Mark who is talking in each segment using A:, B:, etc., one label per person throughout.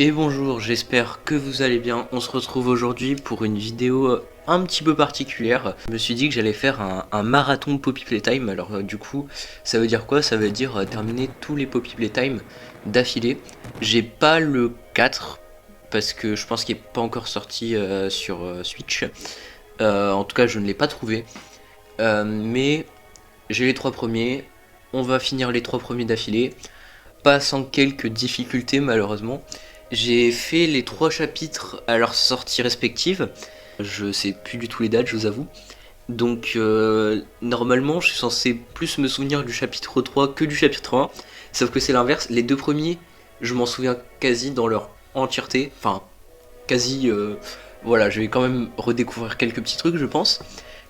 A: Et bonjour, j'espère que vous allez bien. On se retrouve aujourd'hui pour une vidéo un petit peu particulière. Je me suis dit que j'allais faire un marathon Poppy Playtime. Alors du coup, ça veut dire quoi? Ça veut dire terminer tous les Poppy Playtime d'affilée. J'ai pas le 4 parce que je pense qu'il n'est pas encore sorti sur Switch. En tout cas, je ne l'ai pas trouvé. Mais j'ai les 3 premiers. On va finir les 3 premiers d'affilée. Pas sans quelques difficultés malheureusement. J'ai fait les 3 chapitres à leur sortie respective. Je sais plus du tout les dates, je vous avoue. Donc normalement je suis censé plus me souvenir du chapitre 3 que du chapitre 1. Sauf que c'est l'inverse. Les deux premiers, je m'en souviens quasi dans leur entièreté. Enfin, quasi... voilà, je vais quand même redécouvrir quelques petits trucs je pense.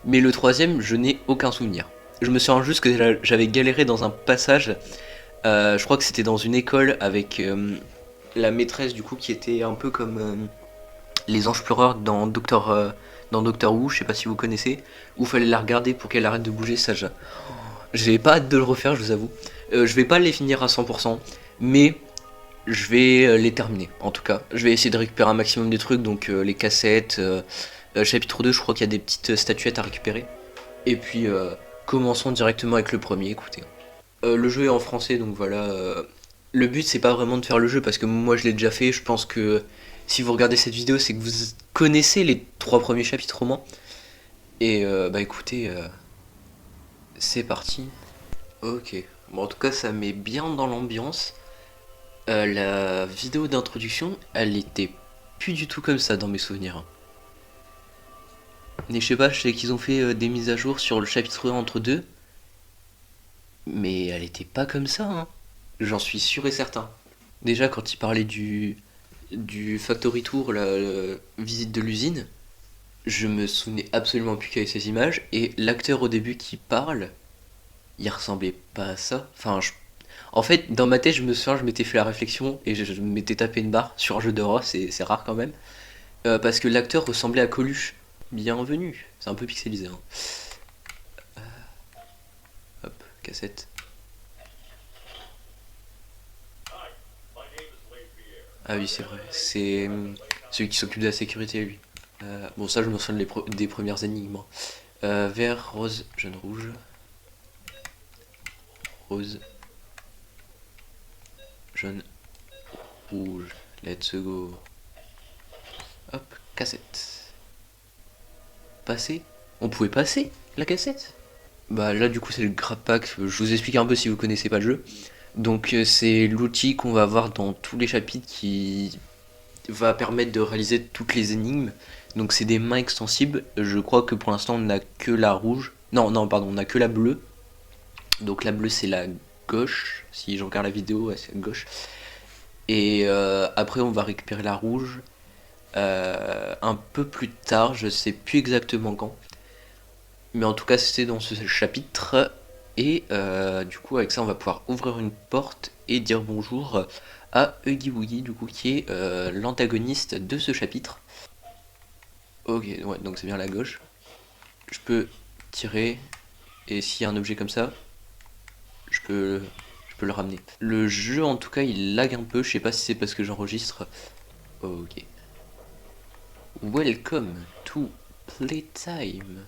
A: Mais le troisième, je n'ai aucun souvenir. Je me souviens juste que j'avais galéré dans un passage. Je crois que c'était dans une école avec la maîtresse du coup qui était un peu comme les anges pleureurs dans Doctor Who, je sais pas si vous connaissez, où fallait la regarder pour qu'elle arrête de bouger, ça j'ai pas hâte de le refaire, je vous avoue. Je vais pas les finir à 100%, mais je vais les terminer en tout cas. Je vais essayer de récupérer un maximum de trucs, donc les cassettes, chapitre 2, je crois qu'il y a des petites statuettes à récupérer. Et puis commençons directement avec le premier, écoutez. Le jeu est en français, donc voilà. Le but, c'est pas vraiment de faire le jeu parce que moi je l'ai déjà fait. Je pense que si vous regardez cette vidéo, c'est que vous connaissez les 3 premiers chapitres au moins. Et bah écoutez, c'est parti. Ok. Bon, en tout cas, ça met bien dans l'ambiance. La vidéo d'introduction, elle était plus du tout comme ça dans mes souvenirs. Mais je sais qu'ils ont fait des mises à jour sur le chapitre 1 entre deux. Mais elle était pas comme ça, hein. J'en suis sûr et certain. Déjà, quand il parlait du Factory Tour, la visite de l'usine, je me souvenais absolument plus qu'avec ces images. Et l'acteur au début qui parle, il ressemblait pas à ça. En fait, dans ma tête, je me souviens, je m'étais fait la réflexion et je m'étais tapé une barre sur un jeu d'horreur, c'est rare quand même. Parce que l'acteur ressemblait à Coluche. Bienvenue. C'est un peu pixelisé, hein. Hop, cassette. Ah oui, c'est vrai. C'est celui qui s'occupe de la sécurité, lui. Bon, ça, je me souviens des premières énigmes, hein. Vert, rose, jaune, rouge. Rose, jaune, rouge. Let's go. Hop, cassette. Passer. On pouvait passer la cassette. Bah là, du coup, c'est le Grab Pack. Je vous explique un peu si vous connaissez pas le jeu. Donc, c'est l'outil qu'on va avoir dans tous les chapitres qui va permettre de réaliser toutes les énigmes. Donc, c'est des mains extensibles. Je crois que pour l'instant, on n'a que la rouge. Non, non, pardon, on n'a que la bleue. Donc, la bleue, c'est la gauche. Si je regarde la vidéo, ouais, c'est la gauche. Et après, on va récupérer la rouge un peu plus tard, je sais plus exactement quand. Mais en tout cas, c'était dans ce chapitre. Et du coup, avec ça, on va pouvoir ouvrir une porte et dire bonjour à Huggy Wuggy, du coup, qui est l'antagoniste de ce chapitre. Ok, ouais, donc c'est bien la gauche. Je peux tirer, et s'il y a un objet comme ça, je peux, je peux le ramener. Le jeu, en tout cas, il lag un peu. Je sais pas si c'est parce que j'enregistre. Ok. Welcome to Playtime.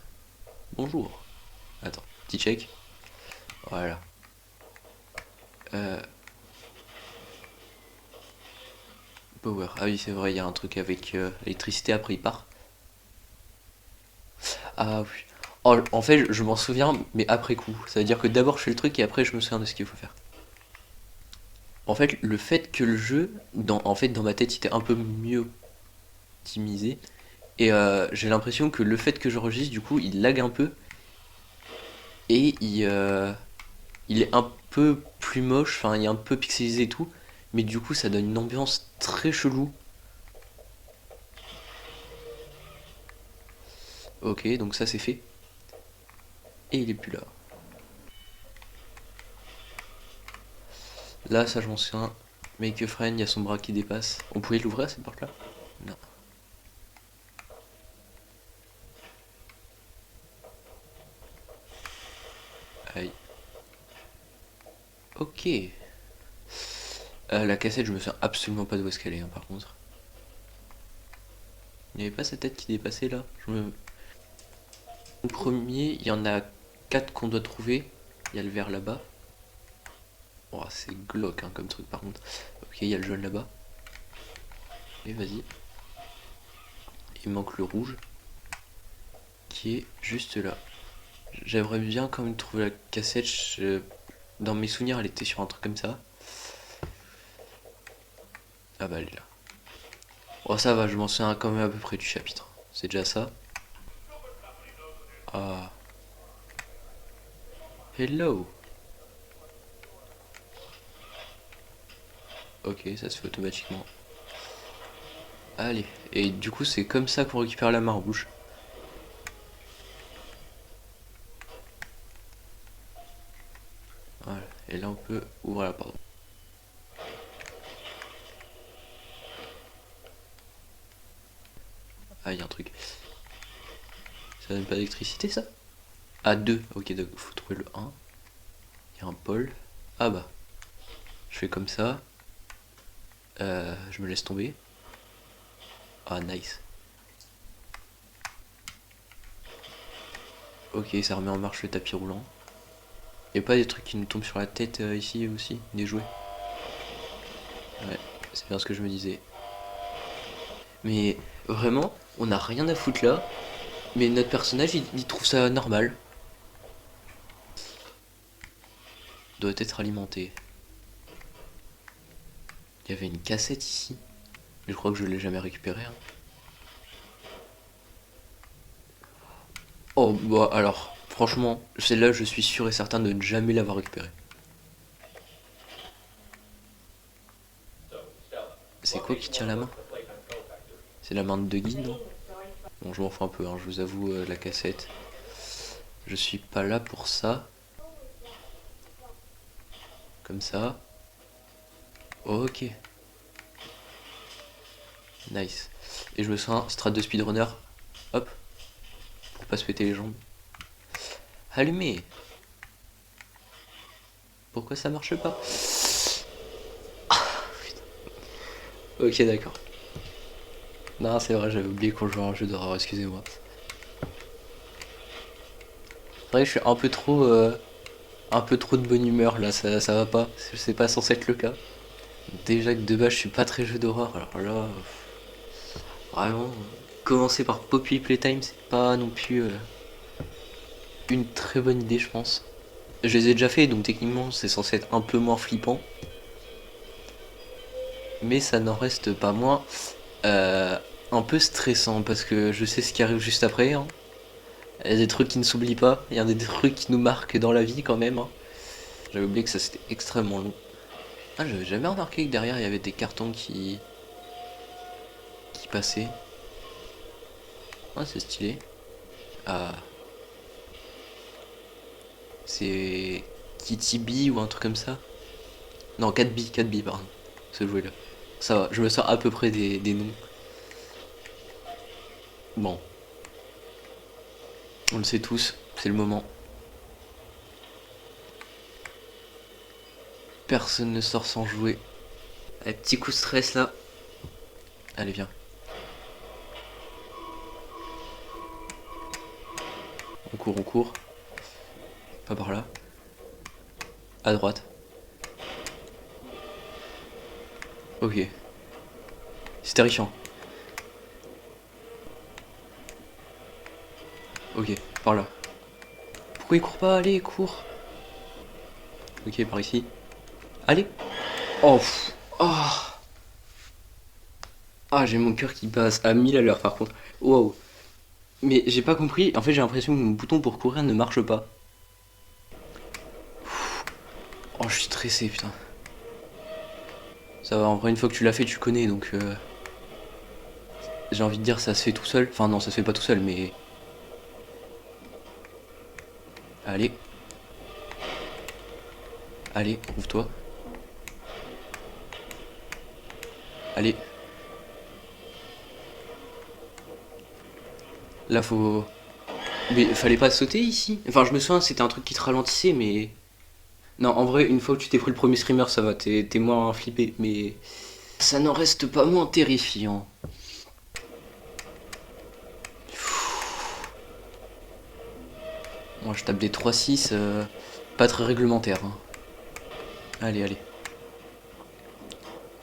A: Bonjour. Attends, petit check. Voilà. Euh, Power. Ah oui, c'est vrai, il y a un truc avec l'électricité, après il part. Ah oui. Oh, en fait, je m'en souviens, mais après coup. Ça veut dire que d'abord je fais le truc et après je me souviens de ce qu'il faut faire. En fait, le fait que le jeu, en fait, dans ma tête, il était un peu mieux optimisé. Et j'ai l'impression que le fait que j'enregistre, du coup, il lag un peu. Et il est un peu plus moche, enfin, il est un peu pixelisé et tout. Mais du coup, ça donne une ambiance très chelou. Ok, donc ça c'est fait. Et il est plus là. Là, ça je m'en souviens. Make a friend, il y a son bras qui dépasse. On pouvait l'ouvrir cette porte là? Non. Aïe. Ok. La cassette, je me souviens absolument pas d'où est-ce qu'elle est, hein, par contre. Il n'y avait pas sa tête qui dépassait là. Le premier, il y en a 4 qu'on doit trouver. Il y a le vert là-bas. Oh, c'est glauque hein, comme truc par contre. Ok, il y a le jaune là-bas. Et vas-y. Il manque le rouge. Qui est juste là. J'aimerais bien quand même trouver la cassette. Dans mes souvenirs, elle était sur un truc comme ça. Ah bah elle est là. Oh ça va, je m'en souviens quand même à peu près du chapitre. C'est déjà ça. Ah. Hello. Ok, ça se fait automatiquement. Allez. Et du coup, c'est comme ça qu'on récupère la marre-bouche. Voilà. Et là, on peut ouvrir la porte. Ah, il y a un truc. Ça donne pas d'électricité, ça? Ah, 2. Ok, donc faut trouver le 1. Il y a un pôle. Ah bah. Je fais comme ça. Je me laisse tomber. Ah, nice. Ok, ça remet en marche le tapis roulant. Y'a pas des trucs qui nous tombent sur la tête ici aussi? Des jouets? Ouais, c'est bien ce que je me disais. Mais vraiment, on a rien à foutre là. Mais notre personnage, il trouve ça normal. Doit être alimenté. Il y avait une cassette ici. Je crois que je l'ai jamais récupérée. Hein. Oh bah alors, franchement, celle-là, je suis sûr et certain de ne jamais l'avoir récupérée. C'est quoi qui tient la main? C'est la main de Dougie, non? Bon, je m'en fous un peu, hein, je vous avoue, la cassette. Je suis pas là pour ça. Comme ça. Ok. Nice. Et je me sens un strat de speedrunner. Hop. Pour pas se péter les jambes. Allumé. Pourquoi ça marche pas? Ok, d'accord. Non, c'est vrai, j'avais oublié qu'on jouait à un jeu d'horreur, excusez-moi. C'est vrai que je suis un peu trop de bonne humeur là, ça va pas. C'est pas censé être le cas. Déjà que de base, je suis pas très jeu d'horreur, alors là, vraiment, commencer par Poppy Playtime, c'est pas non plus une très bonne idée, je pense. Je les ai déjà fait, donc techniquement, c'est censé être un peu moins flippant. Mais ça n'en reste pas moins euh, un peu stressant, parce que je sais ce qui arrive juste après. Hein. Il y a des trucs qui ne s'oublient pas, il y a des trucs qui nous marquent dans la vie quand même. Hein. J'avais oublié que ça c'était extrêmement long. Ah, j'avais jamais remarqué que derrière il y avait des cartons qui passaient. Ah, c'est stylé. Ah, c'est Kitty B ou un truc comme ça. Non, 4B, 4B, pardon. Ce jouet là. Ça va, je me sors à peu près des noms. Bon, on le sait tous, c'est le moment. Personne ne sort sans jouer. Allez, petit coup de stress là. Allez, viens. On court, on court. Pas par là. À droite. Ok. C'est terrifiant. Ok, par là. Pourquoi il court pas? Allez, cours. Ok, par ici. Allez. Oh, oh. Ah, j'ai mon cœur qui passe à 1000 à l'heure par contre. Wow. Mais j'ai pas compris. En fait, j'ai l'impression que mon bouton pour courir ne marche pas. Oh, je suis stressé, putain. Ça va, en vrai, une fois que tu l'as fait, tu connais, donc... J'ai envie de dire, ça se fait tout seul. Enfin, non, ça se fait pas tout seul, mais... Allez. Allez, ouvre-toi. Allez. Là, faut... Mais fallait pas sauter ici. Enfin, je me souviens, c'était un truc qui te ralentissait, mais... Non, en vrai, une fois que tu t'es pris le premier streamer, ça va, t'es moins flippé, mais ça n'en reste pas moins terrifiant. Moi, je tape des 3-6, pas très réglementaire. Hein. Allez, allez.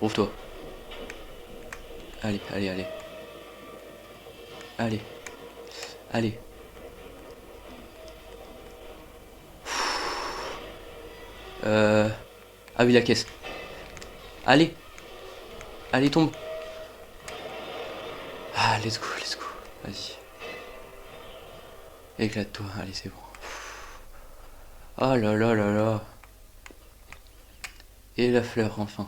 A: Rouvre-toi. Allez, allez, allez. Allez. Allez. Ah oui, la caisse. Allez. Allez, tombe. Ah, let's go, let's go. Vas-y. Éclate-toi, allez, c'est bon. Oh là là là là. Et la fleur, enfin.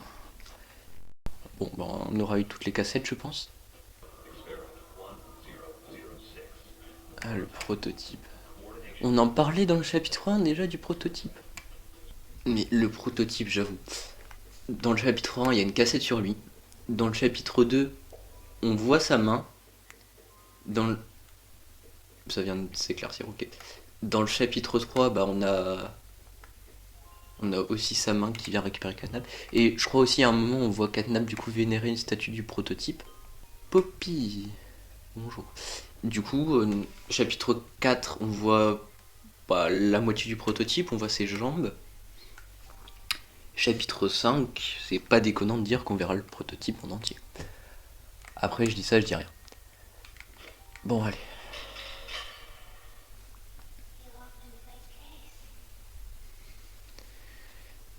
A: Bon, bah, on aura eu toutes les cassettes, je pense. Ah, le prototype. On en parlait dans le chapitre 1 déjà du prototype. Mais le prototype, j'avoue. Dans le chapitre 1, il y a une cassette sur lui. Dans le chapitre 2, on voit sa main. Dans le... Ça vient de s'éclaircir, ok. Dans le chapitre 3, bah on a aussi sa main qui vient récupérer Catnap. Et je crois aussi à un moment on voit Catnap du coup vénérer une statue du prototype. Poppy. Bonjour. Du coup, chapitre 4, on voit la moitié du prototype, on voit ses jambes. Chapitre 5, c'est pas déconnant de dire qu'on verra le prototype en entier. Après, je dis ça, je dis rien. Bon, allez.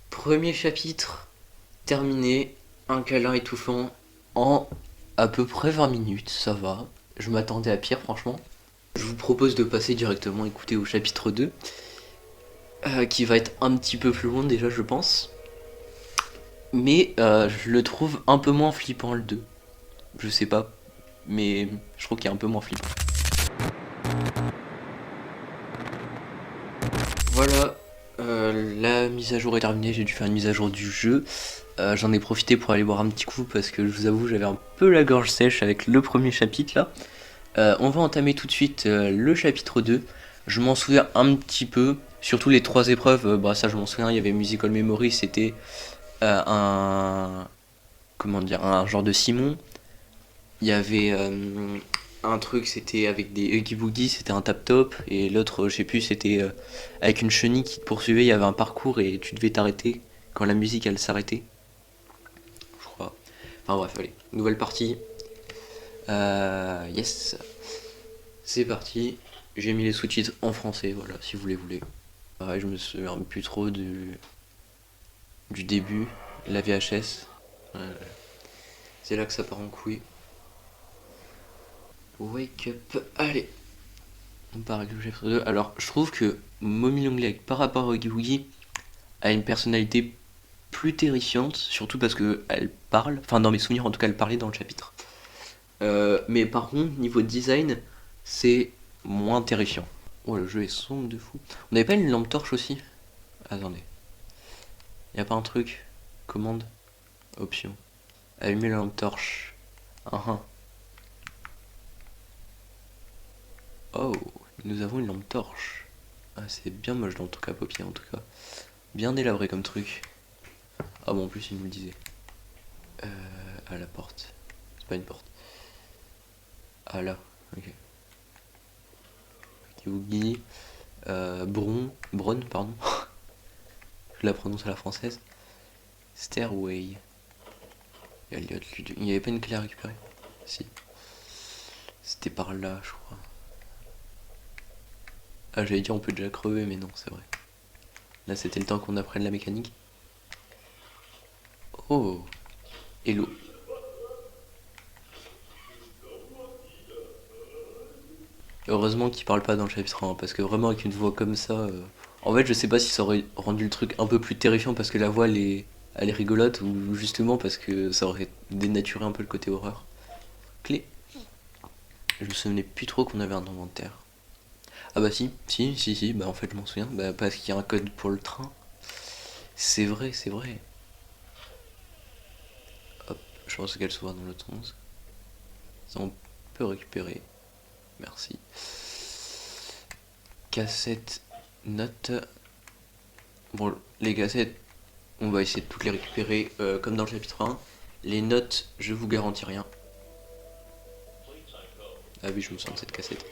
A: Premier chapitre, terminé. Un câlin étouffant en à peu près 20 minutes, ça va. Je m'attendais à pire, franchement. Je vous propose de passer directement écouter au chapitre 2, qui va être un petit peu plus long déjà, je pense. Mais je le trouve un peu moins flippant le 2. Je sais pas, mais je trouve qu'il est un peu moins flippant. Voilà, la mise à jour est terminée, j'ai dû faire une mise à jour du jeu. J'en ai profité pour aller boire un petit coup parce que je vous avoue j'avais un peu la gorge sèche avec le premier chapitre là. On va entamer tout de suite le chapitre 2. Je m'en souviens un petit peu, surtout les 3 épreuves, bah ça je m'en souviens, il y avait Musical Memory, c'était comment dire, un genre de Simon. Il y avait un truc, c'était avec des Huggy Boogie, c'était un tap-top, et l'autre, je sais plus, c'était avec une chenille qui te poursuivait, il y avait un parcours et tu devais t'arrêter quand la musique elle s'arrêtait. Je crois. Enfin bref, allez, nouvelle partie. Yes. C'est parti. J'ai mis les sous-titres en français, voilà, si vous les voulez. Pareil, je me souviens plus trop du début, la VHS. C'est là que ça part en couille. Wake up, allez. On part avec le chapitre 2. Alors, je trouve que Mommy Longlegs, par rapport à Oogie Boogie, a une personnalité plus terrifiante, surtout parce qu'elle parle. Enfin, dans mes souvenirs, en tout cas, elle parlait dans le chapitre. Mais par contre, niveau design, c'est moins terrifiant. Oh, le jeu est sombre de fou. On avait pas une lampe torche aussi? Attendez. Y a pas un truc? Commande? Option. Allumer la lampe torche. Oh, nous avons une lampe torche. Ah, c'est bien moche dans le truc à paupières en tout cas. Bien délabré comme truc. Ah bon, en plus, il nous le disait. À la porte. C'est pas une porte. Ah là, ok. Oogie, Bron, pardon. Je la prononce à la française. Stairway. Elliot, il n'y avait pas une clé à récupérer? Si. C'était par là, je crois. Ah, j'allais dire on peut déjà crever, mais non, c'est vrai. Là, c'était le temps qu'on apprenne la mécanique. Oh, hello. Heureusement qu'il parle pas dans le chapitre 1, parce que vraiment avec une voix comme ça... En fait, je sais pas si ça aurait rendu le truc un peu plus terrifiant parce que la voix elle est rigolote, ou justement parce que ça aurait dénaturé un peu le côté horreur. Clé. Je me souvenais plus trop qu'on avait un inventaire. Ah bah si, bah en fait je m'en souviens, bah parce qu'il y a un code pour le train. C'est vrai, c'est vrai. Hop, je pense qu'elle s'ouvre dans l'autre sens. Ça on peut récupérer. Merci. Cassette, note. Bon, les cassettes, on va essayer de toutes les récupérer comme dans le chapitre 1. Les notes, je vous garantis rien. Ah oui, je me sens de cette cassette.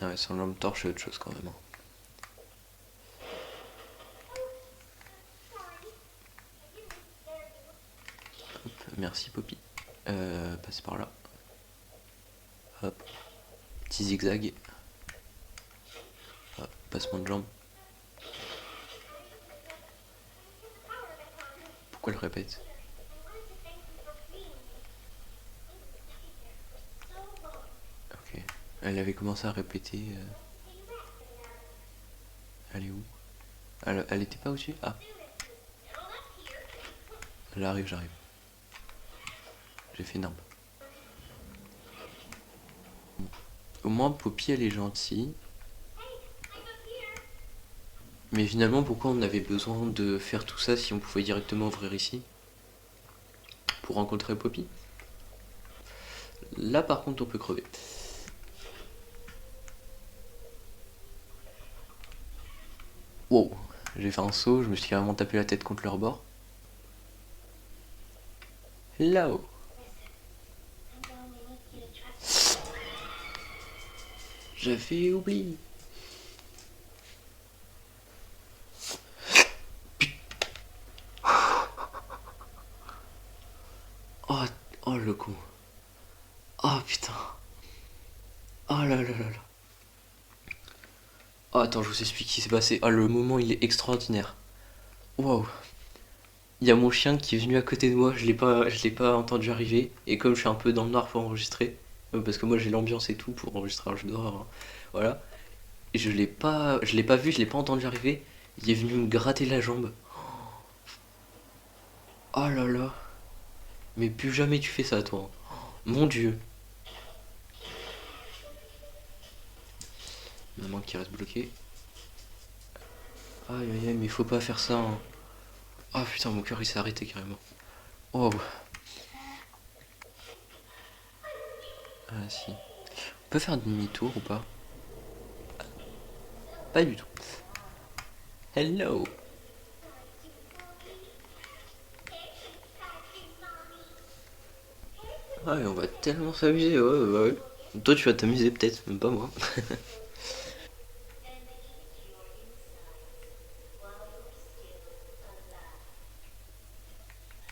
A: Ah ouais, sans lampe torche, c'est autre chose quand même. Hein. Hop, merci Poppy. Passer par là. Hop. Petit zigzag. Hop, passement de jambe. Pourquoi elle répète? Ok. Elle avait commencé à répéter. Elle est où? Elle était pas au-dessus? Ah. J'arrive. J'ai fait nimp. Au moins Poppy elle est gentille. Mais finalement pourquoi on avait besoin de faire tout ça si on pouvait directement ouvrir ici? Pour rencontrer Poppy? Là par contre on peut crever. Wow, j'ai fait un saut, je me suis carrément tapé la tête contre leur bord. Là-haut. J'avais oublié. Oh, oh le con. Oh putain. Oh là là là là. Oh attends, je vous explique ce qui s'est passé. Oh le moment il est extraordinaire. Waouh. Il y a mon chien qui est venu à côté de moi, je l'ai pas entendu arriver. Et comme je suis un peu dans le noir pour enregistrer, parce que moi j'ai l'ambiance et tout pour enregistrer un jeu d'horreur, hein, voilà. Et je l'ai pas vu, je l'ai pas entendu arriver. Il est venu me gratter la jambe. Oh là là. Mais plus jamais tu fais ça toi. Mon dieu. Maman qui reste bloquée. Aïe aïe aïe, mais faut pas faire ça. Hein. Oh putain, mon cœur il s'est arrêté carrément. Oh. Ah si. On peut faire demi-tour ou pas? Pas du tout. Hello. Ah ouais, on va tellement s'amuser, ouais. Toi tu vas t'amuser peut-être, même pas moi.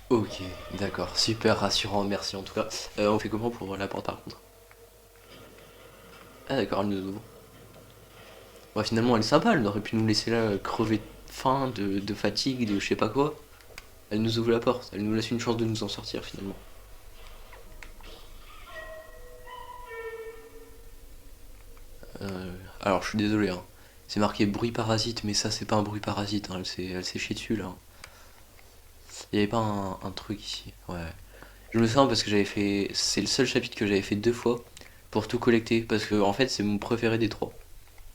A: Ok, d'accord, super rassurant, merci en tout cas. On fait comment pour ouvrir la porte par contre? Ah d'accord, elle nous ouvre. Ouais, finalement elle est sympa, elle aurait pu nous laisser là crever de faim, de fatigue, de je sais pas quoi. Elle nous ouvre la porte, elle nous laisse une chance de nous en sortir finalement. Alors je suis désolé, hein. C'est marqué bruit parasite, mais ça c'est pas un bruit parasite, hein. Elle s'est chiée dessus là. Il y avait pas un truc ici, ouais. Je me sens parce que j'avais fait. C'est le seul chapitre que j'avais fait deux fois pour tout collecter. Parce que en fait c'est mon préféré des trois.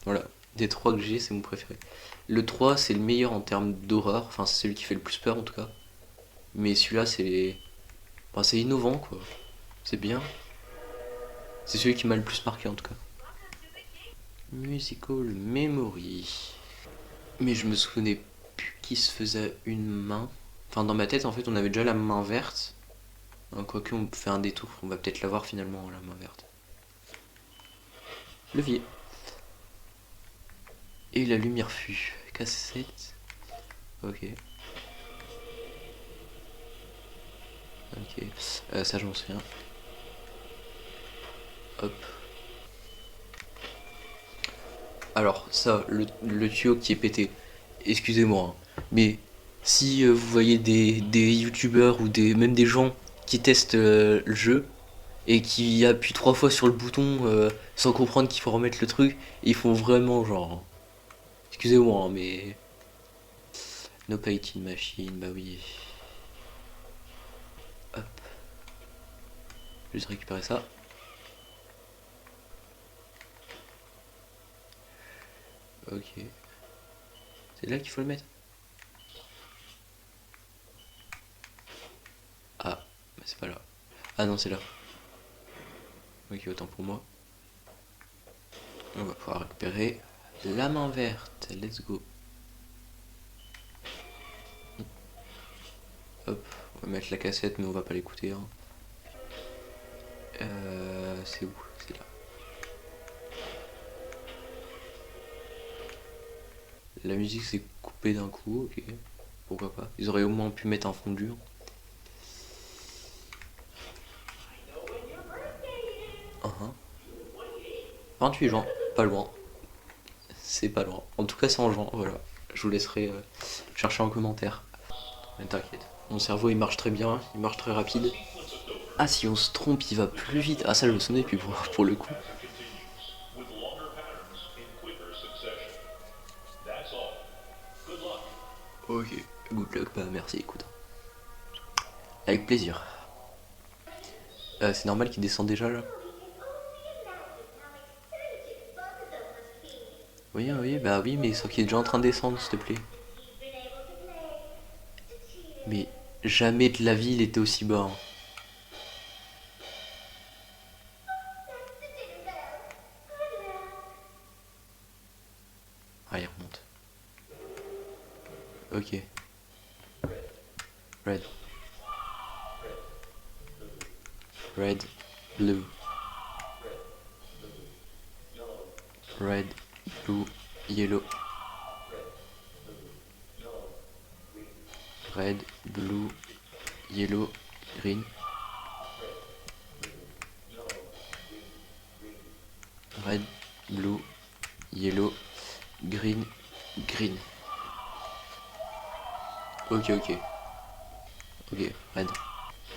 A: Voilà. Des trois que j'ai, c'est mon préféré. Le 3 c'est le meilleur en termes d'horreur. Enfin c'est celui qui fait le plus peur en tout cas. Mais celui-là c'est. Enfin, c'est innovant quoi. C'est bien. C'est celui qui m'a le plus marqué en tout cas. Musical Memory. Mais je me souvenais plus qui se faisait une main. Enfin dans ma tête en fait on avait déjà la main verte. Hein, quoique on fait un détour, on va peut-être l'avoir finalement la main verte. Levier. Et la lumière fut. Cassette. Ok. Ok. Ça, je m'en souviens. Hop. Alors, ça, le tuyau qui est pété. Excusez-moi. Hein, mais si vous voyez des youtubeurs ou même des gens qui testent le jeu et qui appuient trois fois sur le bouton sans comprendre qu'il faut remettre le truc, ils font vraiment genre. Excusez-moi, hein, mais. No painting machine, bah oui. Hop. Juste récupérer ça. Ok. C'est là qu'il faut le mettre. Ah, bah c'est pas là. Ah non, c'est là. Ok, autant pour moi. On va pouvoir récupérer. La main verte, let's go. Hop, on va mettre la cassette mais on va pas l'écouter. Hein. C'est où? C'est là. La musique s'est coupée d'un coup, ok. Pourquoi pas. Ils auraient au moins pu mettre un fond dur. Uh-huh. 28 juin, pas loin. C'est pas loin. En tout cas, c'est en juin, voilà. Je vous laisserai chercher en commentaire. Mais t'inquiète. Mon cerveau il marche très bien, il marche très rapide. Ah, si on se trompe, il va plus vite. Ah, ça, je le sonnais, puis pour le coup. Ok, good luck, bah merci, écoute. Avec plaisir. C'est normal qu'il descende déjà là? Oui, oui, bah oui, mais sauf qu'il est déjà en train de descendre, s'il te plaît. Mais jamais de la vie il était aussi bas. Hein. Ah, il remonte. Ok. Red. Red. Blue. Red. Blue. Yellow. Red. Blue. Yellow. Green. Red. Blue. Yellow. Green. Green. Ok, ok. Ok, red.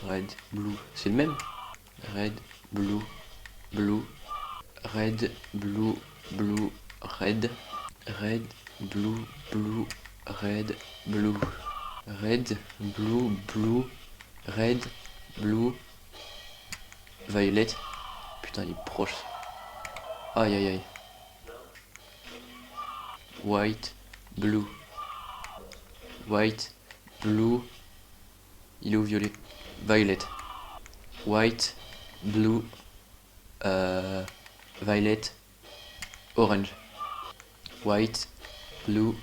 A: Red, blue. C'est le même? Red, blue, blue. Red, blue, blue, red. Red, blue, blue, red, blue. Red, blue, blue, red, blue. Violet. Putain, il est proche. Aïe, aïe, aïe. White, blue. White, blue. Il est au violet. Violet. White, blue, violet, orange. White, blue,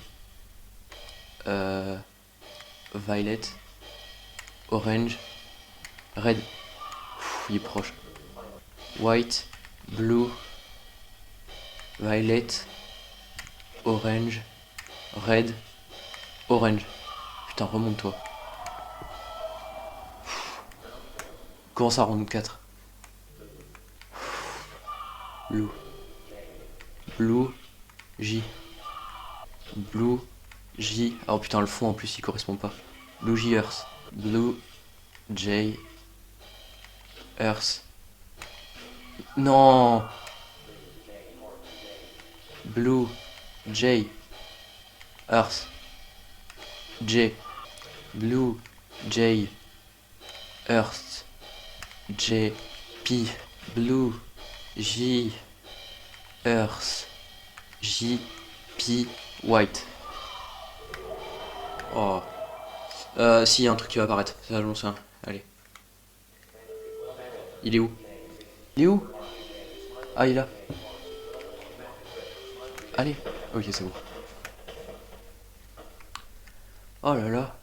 A: violet, orange, red. Ouf, il est proche. White, blue, violet, orange, red, orange. Putain, remonte-toi. Comment ça, round 4? Blue. Blue, J. Blue, J. Oh putain, le fond en plus il correspond pas. Blue J Earth. Blue J Earth. Non. Blue J Earth. J. Blue J Earth. J P. Blue J Earth. J P White. Oh. Si, y a un truc qui va apparaître. Ça, j'en sais un. Allez. Il est où? Il est où? Ah, il est là. Allez. Ok, c'est bon. Oh là là.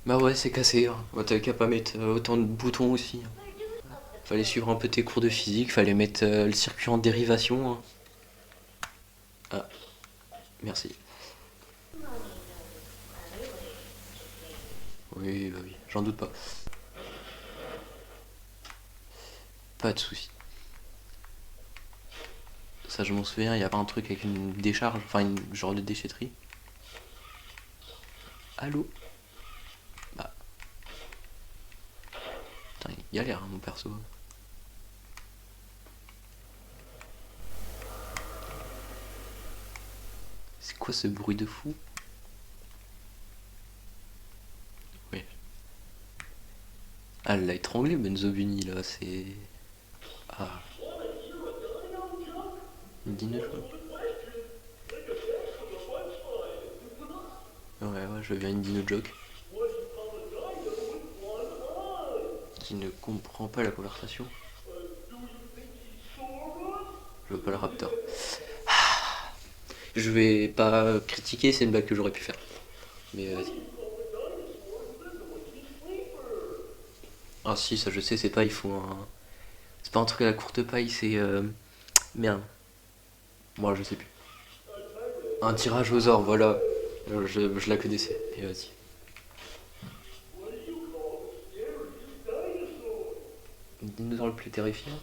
A: Bah ouais, c'est cassé. Hein. Ouais, t'avais qu'à pas mettre autant de boutons aussi. Hein. Fallait suivre un peu tes cours de physique. Fallait mettre le circuit en dérivation. Hein. Ah, merci. Oui, bah oui, j'en doute pas. Pas de soucis. Ça, je m'en souviens, il y a pas un truc avec une décharge, enfin une genre de déchetterie. Allô? Bah. Putain, il galère, hein, mon perso. C'est quoi ce bruit de fou? Oui. Ah, elle l'a étranglé, Benzo Bunny, là, c'est... Ah. Une dîner, ouais, ouais, je veux bien une dino joke. Qui ne comprend pas la conversation. Je veux pas le raptor. Je vais pas critiquer, c'est une blague que j'aurais pu faire. Mais vas-y. Ah si, ça je sais, c'est pas, il faut un... C'est pas un truc à la courte paille, c'est... Merde. Moi je sais plus. Un tirage aux ors, voilà. Je la connaissais. Et vas-y. Le dinosaure le plus terrifiant.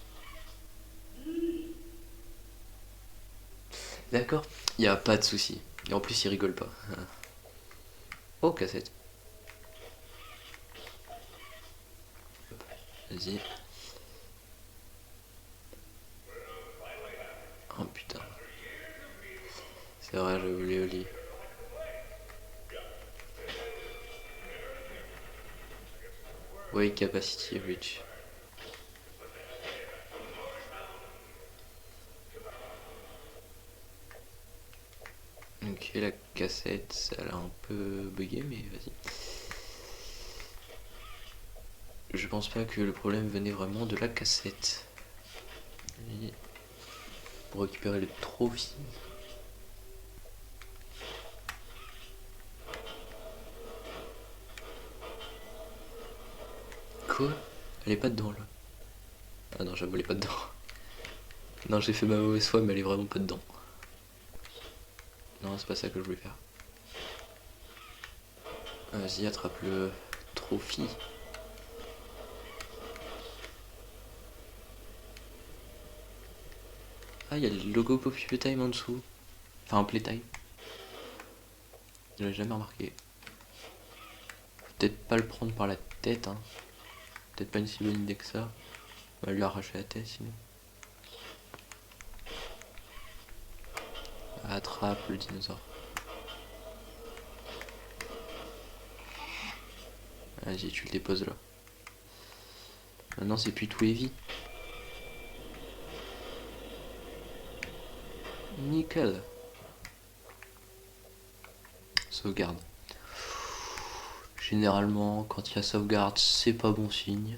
A: D'accord, y a pas de souci. Et en plus, il rigole pas. Oh, cassette. Vas-y. Oh putain. C'est vrai, je voulais au lit. Oui, capacity reach. Ok, la cassette, ça l'a un peu bugué, mais vas-y. Je pense pas que le problème venait vraiment de la cassette. Et pour récupérer le trophy. Quoi? Elle est pas dedans là. Ah non, j'avoue, elle est pas dedans. Non, j'ai fait ma mauvaise foi, mais elle est vraiment pas dedans. Non, c'est pas ça que je voulais faire. Vas-y, attrape le trophy. Ah, il y a le logo Poppy Playtime en dessous. Enfin, Playtime. Je l'ai jamais remarqué. Peut-être pas le prendre par la tête, hein. Peut-être pas une si bonne idée que ça. On va lui arracher la tête sinon. Attrape le dinosaure. Vas-y, tu le déposes là. Maintenant, c'est plus tout heavy. Nickel. Sauvegarde. Généralement, quand il y a sauvegarde, c'est pas bon signe.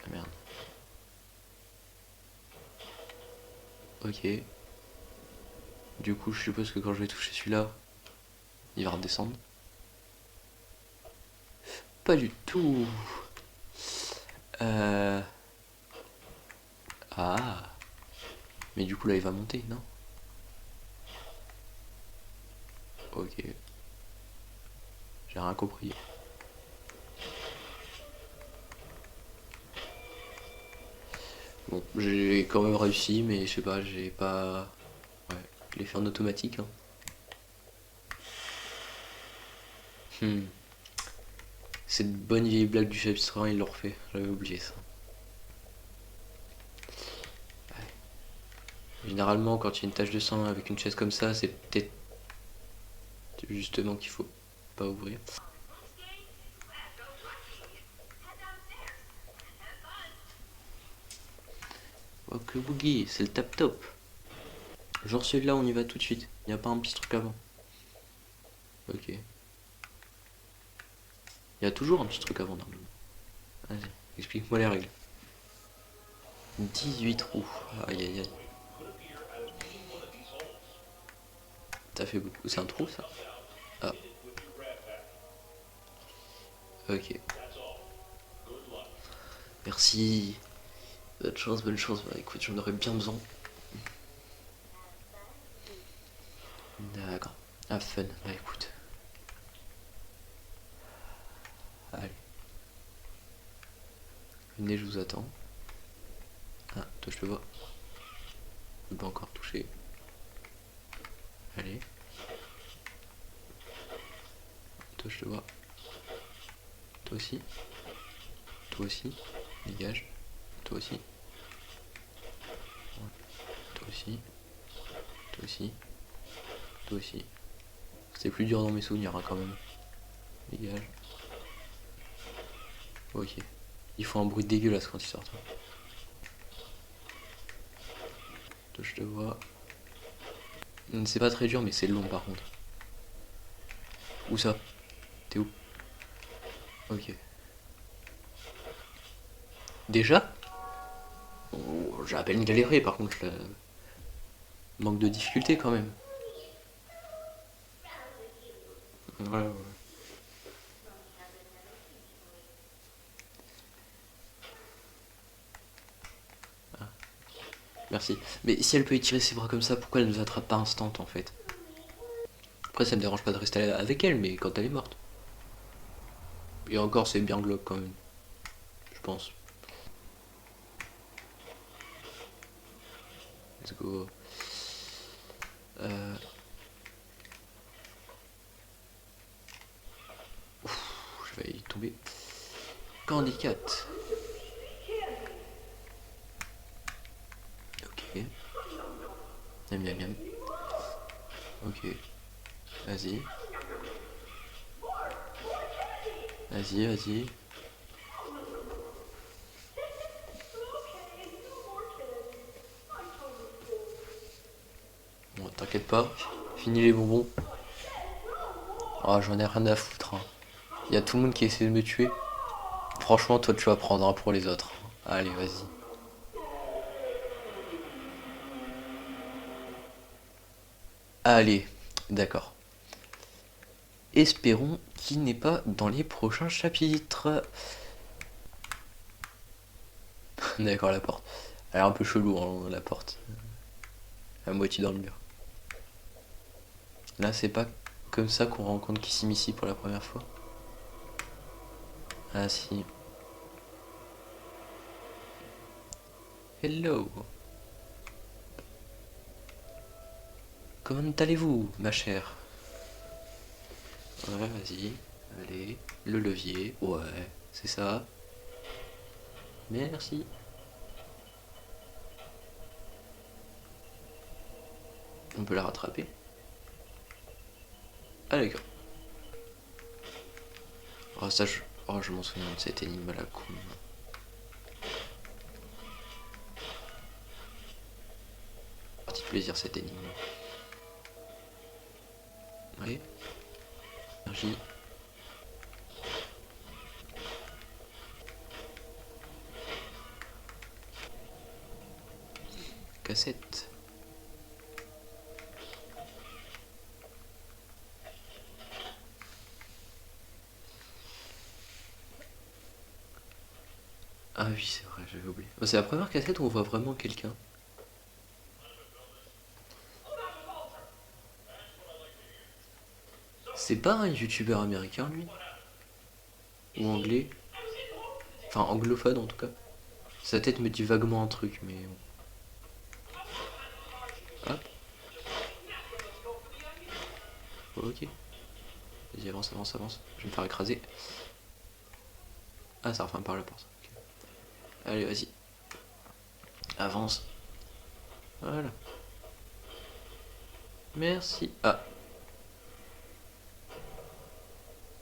A: Ah merde. Ok. Du coup, je suppose que quand je vais toucher celui-là, il va redescendre. Pas du tout. Ah. Mais du coup, là, il va monter, non? Ok. J'ai rien compris. Bon, j'ai quand même réussi, mais je sais pas, j'ai pas... Ouais, je l'ai fait en automatique, hein. Cette bonne vieille blague du chapitre 1, il l'a refait. J'avais oublié ça. Ouais. Généralement, quand il y a une tache de sang avec une chaise comme ça, c'est peut-être justement qu'il faut pas ouvrir. Ok, Boogie, c'est le tap top. Genre celui-là, on y va tout de suite. Il n'y a pas un petit truc avant. Ok. Il y a toujours un petit truc avant, normalement. Vas-y, explique-moi les règles. 18 trous. Aïe aïe aïe. T'as fait beaucoup. C'est un trou ça? Ah. Ok. Merci. Bonne chance, bonne chance. Bah écoute, j'en aurais bien besoin. D'accord. Ah fun. Bah écoute. Allez. Venez, je vous attends. Ah, toi je te vois. Je peux pas encore toucher. Allez. Toi je te vois. Toi aussi. Toi aussi. Dégage. Toi aussi. Toi aussi. Toi aussi. Toi aussi. C'était plus dur dans mes souvenirs hein, quand même. Dégage. Ok. Il faut un bruit dégueulasse quand il sort. Toi je te vois. C'est pas très dur mais c'est long par contre. Où ça? T'es où? Ok. Déjà? J'ai à peine galéré par contre, là. Manque de difficulté quand même. Ouais, ouais. Merci. Mais si elle peut étirer ses bras comme ça, pourquoi elle nous attrape pas instant en fait? Après, ça me dérange pas de rester avec elle, mais quand elle est morte. Et encore, c'est bien glauque quand même, je pense. Let's go. Euh... Je vais y tomber. Candy Cat. Ok. Miam miam miam. Ok. Vas-y. Vas-y, vas-y. Bon, t'inquiète pas. Finis les bonbons. Oh, j'en ai rien à foutre. Hein. Y a tout le monde qui essaie de me tuer. Franchement, toi, tu vas prendre un pour les autres. Allez, vas-y. Allez, d'accord. Espérons qu'il n'est pas dans les prochains chapitres. D'accord, la porte. Elle est un peu chelou, hein, la porte. À moitié dans le mur. Là, c'est pas comme ça qu'on rencontre Kissimisi pour la première fois. Ah si. Hello. Comment allez-vous, ma chère? Ouais, vas-y. Allez. Le levier. Ouais, c'est ça. Merci. On peut la rattraper. Ah d'accord. Oh ça je... Oh je m'en souviens de cette énigme à la con. Partie de plaisir cette énigme. Oui. Énergie. Cassette. Ah oui c'est vrai, j'avais oublié. Oh, c'est la première cassette où on voit vraiment quelqu'un. C'est pas un youtubeur américain lui? Ou anglais? Enfin anglophone en tout cas. Sa tête me dit vaguement un truc mais... Hop. Ok. Vas-y avance, avance, avance. Je vais me faire écraser. Ah ça referme par la porte. Okay. Allez vas-y. Avance. Voilà. Merci. Ah.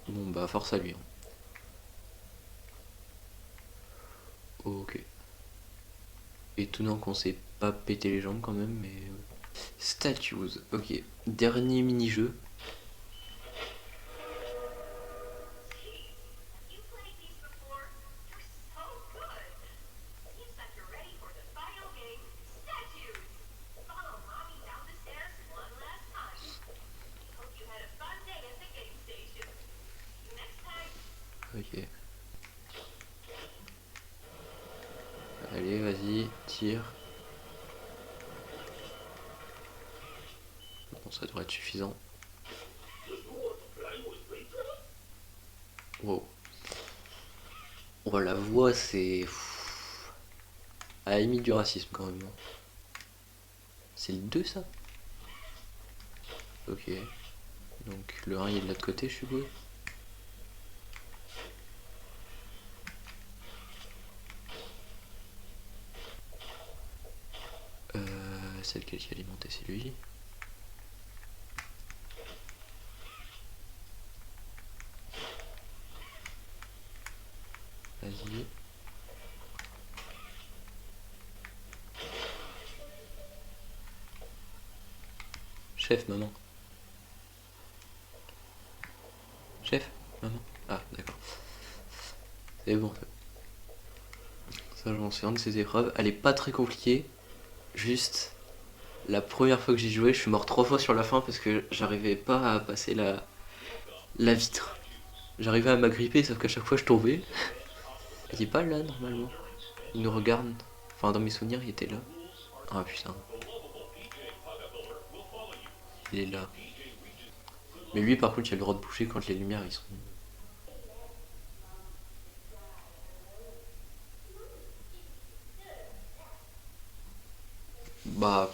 A: Bon bah force à lui. Hein. Ok. Étonnant qu'on s'est pas pété les jambes quand même, mais... Statues. Ok. Dernier mini-jeu. Ok. Allez, vas-y, tire. Bon, ça devrait être suffisant. Wow. Oh, la voix, c'est... À la limite du racisme, quand même. C'est le 2, ça? Ok. Donc, le 1, il est de l'autre côté, je suppose. C'est lequel qui est alimenté, c'est lui. Vas-y. Chef, maman. Chef, maman. Ah, d'accord. C'est bon. Ça, je m'en souviens de ces épreuves. Elle est pas très compliquée. Juste, la première fois que j'ai joué, je suis mort 3 fois sur la fin parce que j'arrivais pas à passer la vitre. J'arrivais à m'agripper, sauf qu'à chaque fois je tombais. Il est pas là normalement. Il nous regarde. Enfin, dans mes souvenirs, il était là. Ah putain. Il est là. Mais lui, par contre, il a le droit de bouger quand les lumières ils sont. Bah.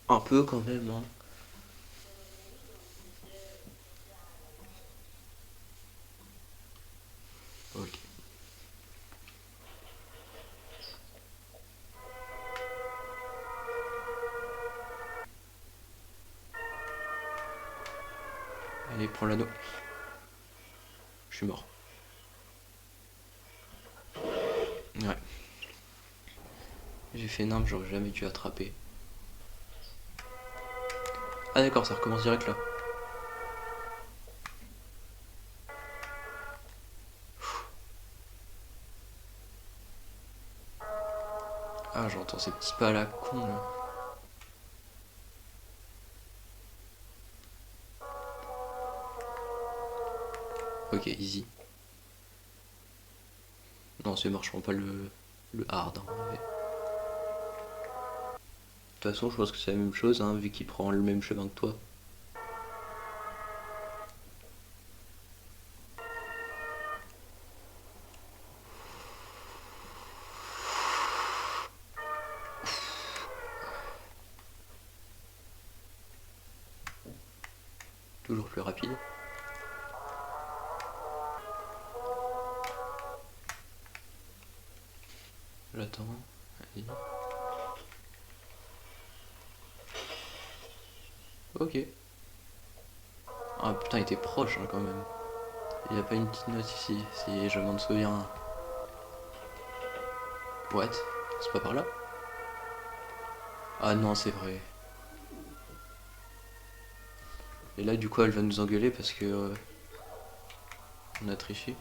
A: Un peu quand même, hein. Ok. Allez, prends l'anneau. Je suis mort. Ouais. J'ai fait nimble, j'aurais jamais dû attraper. Ah d'accord, ça recommence direct là. Ah, j'entends ces petits pas à la con là. Ok, easy. Non, c'est marchant, pas le hard. Hein, mais... De toute façon, je pense que c'est la même chose, hein, vu qu'il prend le même chemin que toi. Toujours plus rapide. J'attends. Allez. Ok. Ah putain, il était proche hein, quand même. Il n'y a pas une petite note ici, si je m'en souviens. What? C'est pas par là? Ah non, c'est vrai. Et là, du coup, elle va nous engueuler parce que on a triché.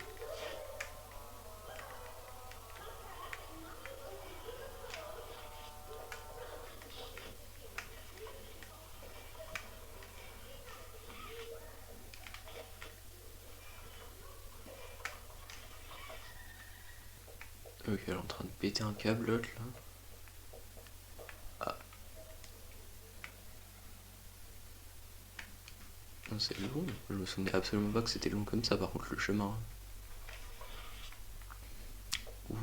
A: Ok, elle est en train de péter un câble, l'autre là. Ah. Non, c'est long. Je me souvenais absolument pas que c'était long comme ça, par contre, le chemin.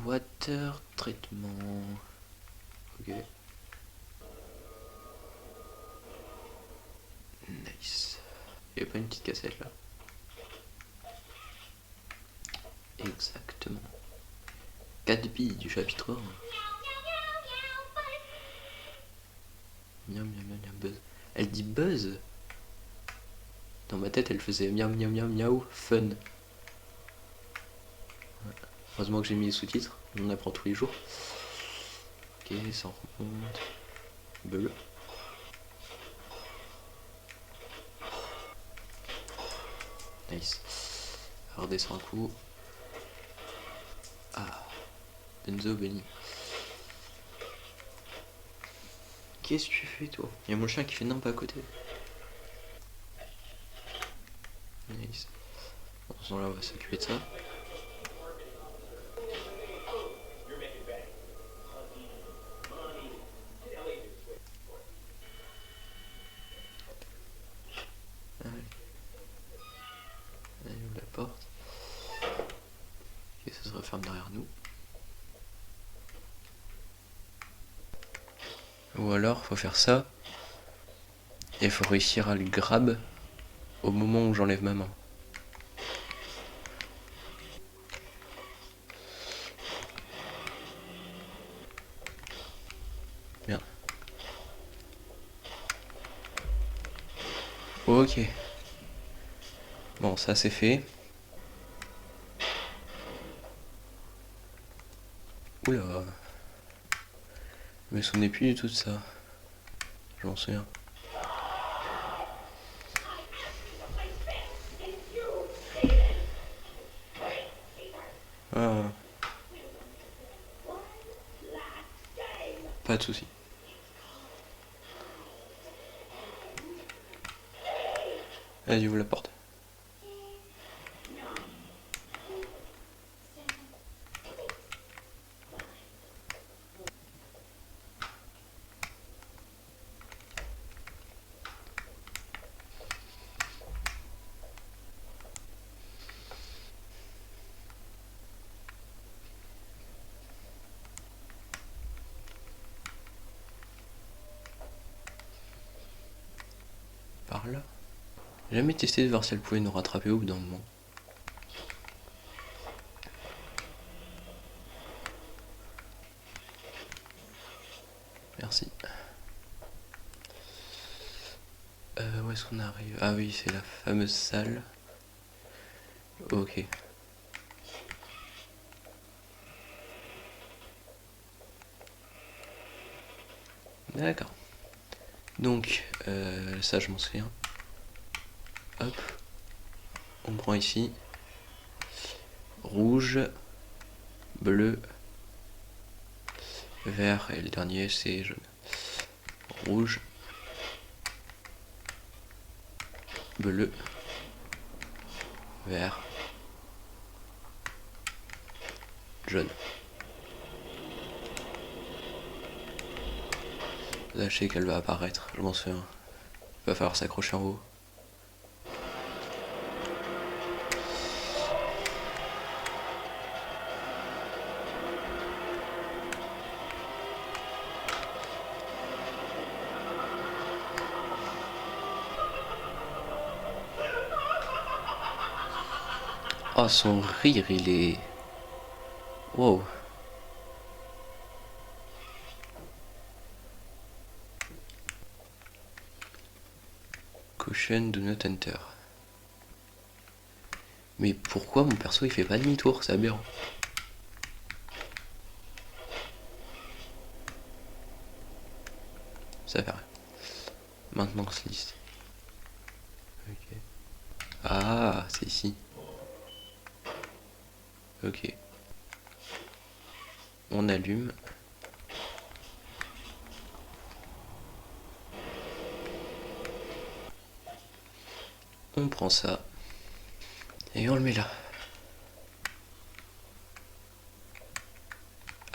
A: Water traitement. Ok. Nice. Il n'y a pas une petite cassette là? Exactement. 4 billes du chapitre 1. Miam miam miam miam buzz. Elle dit buzz. Dans ma tête, elle faisait miam miam miam miaou fun. Heureusement que j'ai mis les sous-titres, on en apprend tous les jours. Ok, ça remonte. Bug. Nice. Alors, redescend un coup. Ah. Benzo béni. Qu'est-ce que tu fais toi? Il y a mon chien qui fait nimp à côté. Nice. Bon, là, on va s'occuper de ça. Allez, ouvre la porte. Ok, ça se referme derrière nous. Ou alors, faut faire ça. Et faut réussir à le grab au moment où j'enlève ma main. Bien. Ok. Bon, ça c'est fait. Oula. Je me souvenais plus du tout de ça. Je m'en souviens. Ah. Pas de soucis. Vas-y, ouvre la porte. Par là. J'ai jamais testé de voir si elle pouvait nous rattraper au bout d'un moment. Merci. Où est-ce qu'on arrive? Ah oui, c'est la fameuse salle. Ok. D'accord. Donc, ça je m'en souviens. Hop. On prend ici. Rouge. Bleu. Vert. Et le dernier c'est jaune. Rouge. Bleu. Vert. Jaune. Là je sais qu'elle va apparaître, je m'en souviens. Il va falloir s'accrocher en haut. Oh, son rire, il est... Wow. Caution, do not enter. Mais pourquoi mon perso il fait pas demi-tour? C'est aberrant. Ça fait rien. Maintenant se liste. Ok. Ah, c'est ici. Ok. On allume. On prend ça. Et on le met là.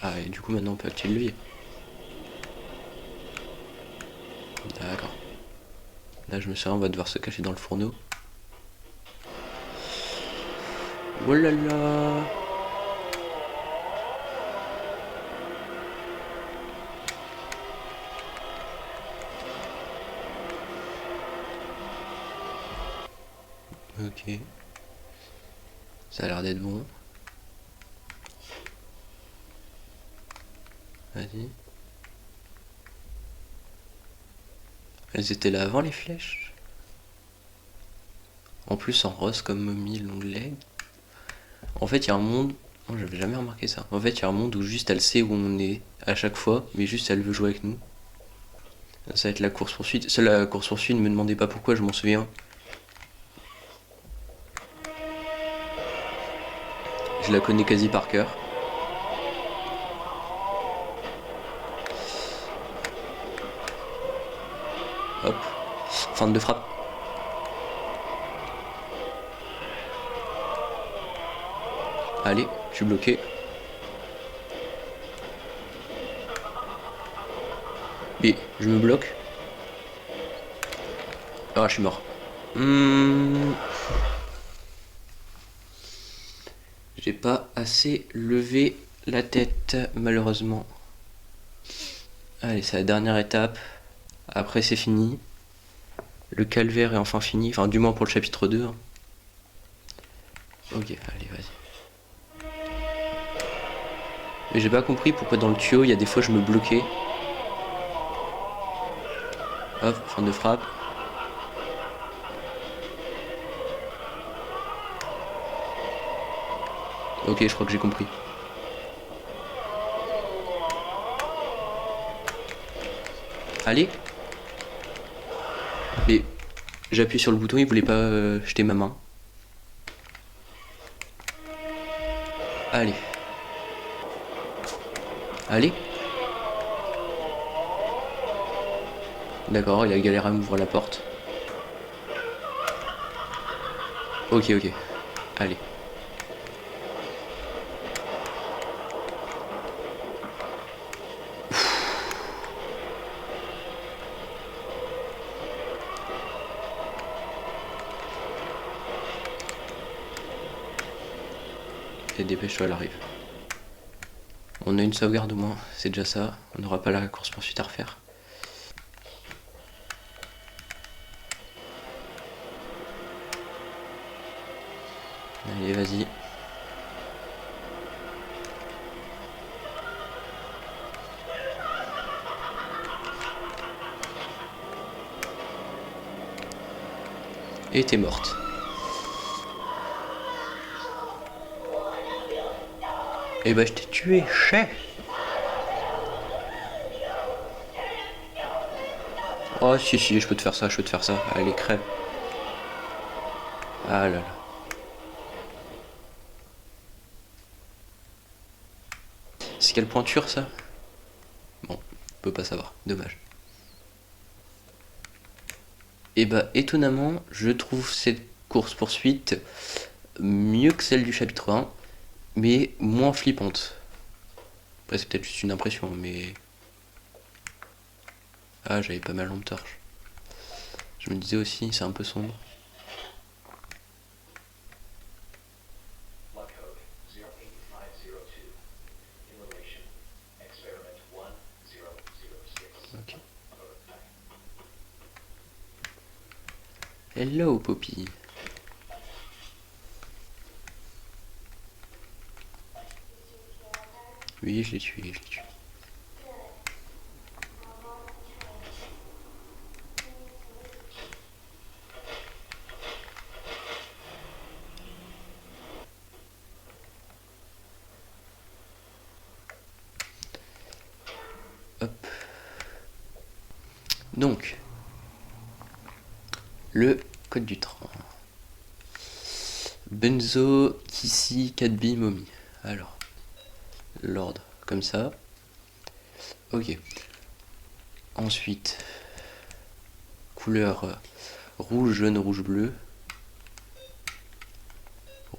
A: Ah, et du coup maintenant on peut activer le levier. D'accord. Là je me souviens, on va devoir se cacher dans le fourneau. Oh là là. Ok. Ça a l'air d'être bon. Vas-y. Elles étaient là avant les flèches. En plus en rose comme momie l'onglet. En fait il y a un monde... Oh, j'avais jamais remarqué ça. En fait il y a un monde où juste elle sait où on est à chaque fois. Mais juste elle veut jouer avec nous. Ça va être la course poursuite. C'est la course poursuite, ne me demandez pas pourquoi, je m'en souviens. Je la connais quasi par cœur. Hop. Feinte de frappe. Allez, je suis bloqué. Mais je me bloque. Ah, je suis mort. J'ai pas assez levé la tête, malheureusement. Allez, c'est la dernière étape. Après, c'est fini. Le calvaire est enfin fini. Enfin, du moins pour le chapitre 2. Hein. Ok, allez, vas-y. Mais j'ai pas compris pourquoi dans le tuyau, il y a des fois je me bloquais. Hop, fin de frappe. Ok, je crois que j'ai compris. Allez. Mais j'appuie sur le bouton, il voulait pas jeter ma main. Allez. Allez. D'accord, il a galéré à m'ouvrir la porte. Ok, ok. Allez. Et dépêche-toi, elle arrive. On a une sauvegarde au moins, c'est déjà ça. On n'aura pas la course poursuite à refaire. Allez, vas-y. Et t'es morte. Et bah je t'ai tué, chais. Oh si si, je peux te faire ça, je peux te faire ça. Allez, crève. Ah là là. C'est quelle pointure ça? Bon, on peut pas savoir, dommage. Et bah étonnamment, je trouve cette course poursuite mieux que celle du chapitre 1, mais moins flippante. Après c'est peut-être juste une impression, mais... Ah, j'avais pas ma lampe torche. Je me disais aussi, c'est un peu sombre. Ok. Hello Poppy. Oui, je l'ai tué, je l'ai tué. Hop. Donc, le code du train. Benzo, Kissy, 4B, Mommy. Alors, l'ordre, comme ça. Ok. Ensuite, couleur rouge, jaune, rouge, bleu.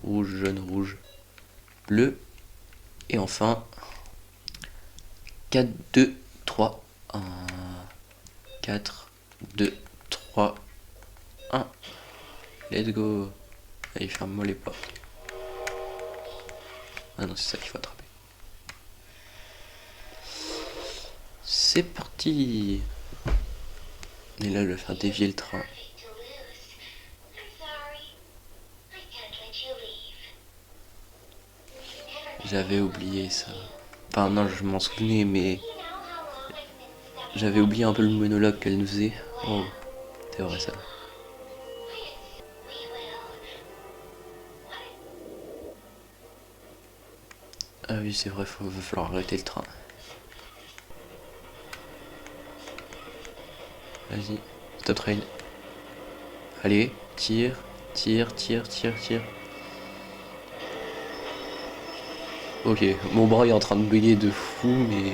A: Rouge, jaune, rouge, bleu. Et enfin, 4, 2, 3, 1. 4, 2, 3, 1. Let's go. Allez, ferme-moi les portes. Ah non, c'est ça qu'il faut attraper. C'est parti. Et là, je vais faire dévier le train. J'avais oublié ça. Enfin non, je m'en souvenais, mais... J'avais oublié un peu le monologue qu'elle nous faisait. Oh, c'est vrai ça. Ah oui, c'est vrai, va falloir arrêter le train. Vas-y, stop train. Allez, tire, tire, tire, tire, tire. Ok, mon bras est en train de bugger de fou, mais...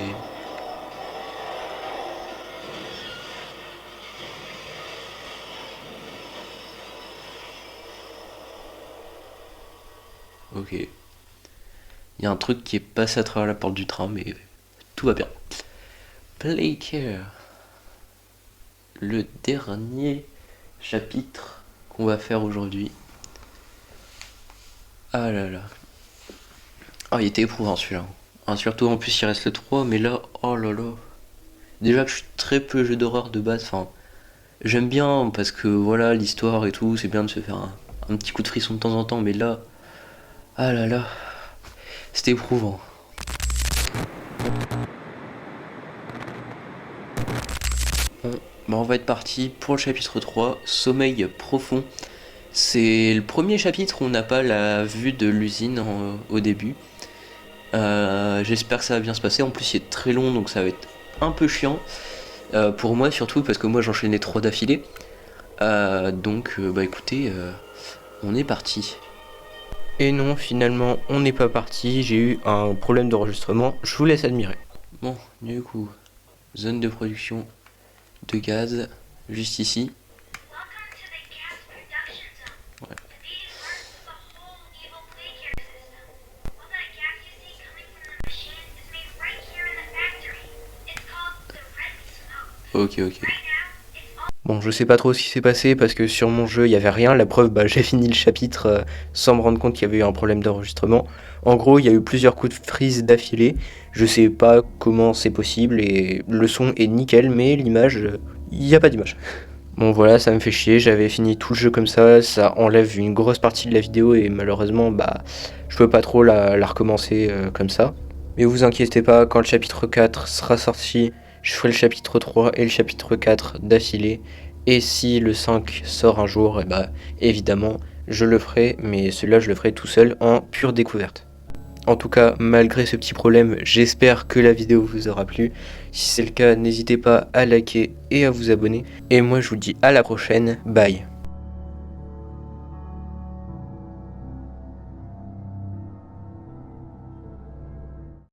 A: Ok. Il y a un truc qui est passé à travers la porte du train, mais tout va bien. Play Care. Le dernier chapitre qu'on va faire aujourd'hui. Ah là là. Ah, il était éprouvant celui-là. Ah, surtout en plus il reste le 3, mais là, oh là là. Déjà que je suis très peu jeu d'horreur de base, enfin, j'aime bien parce que voilà, l'histoire et tout, c'est bien de se faire un petit coup de frisson de temps en temps, mais là, ah là là, c'était éprouvant. On va être parti pour le chapitre 3, Sommeil profond. C'est le premier chapitre où on n'a pas la vue de l'usine au début. J'espère que ça va bien se passer. En plus, il est très long, donc ça va être un peu chiant. Pour moi, surtout parce que moi j'enchaînais 3 d'affilée. Bah écoutez, on est parti. Et non, finalement, on n'est pas parti. J'ai eu un problème d'enregistrement. Je vous laisse admirer. Bon, du coup, zone de production de gaz, juste ici. Ouais. Ok, ok. Bon, je sais pas trop ce qui s'est passé parce que sur mon jeu il y avait rien. La preuve, bah, j'ai fini le chapitre sans me rendre compte qu'il y avait eu un problème d'enregistrement. En gros, il y a eu plusieurs coups de freeze d'affilée. Je sais pas comment c'est possible et le son est nickel, mais l'image, il n'y a pas d'image. Bon voilà, ça me fait chier, j'avais fini tout le jeu comme ça enlève une grosse partie de la vidéo et malheureusement, bah, je peux pas trop la recommencer comme ça. Mais vous inquiétez pas, quand le chapitre 4 sera sorti, je ferai le chapitre 3 et le chapitre 4 d'affilée. Et si le 5 sort un jour, et bah évidemment, je le ferai, mais celui-là je le ferai tout seul en pure découverte. En tout cas, malgré ce petit problème, j'espère que la vidéo vous aura plu. Si c'est le cas, n'hésitez pas à liker et à vous abonner. Et moi je vous dis à la prochaine, bye.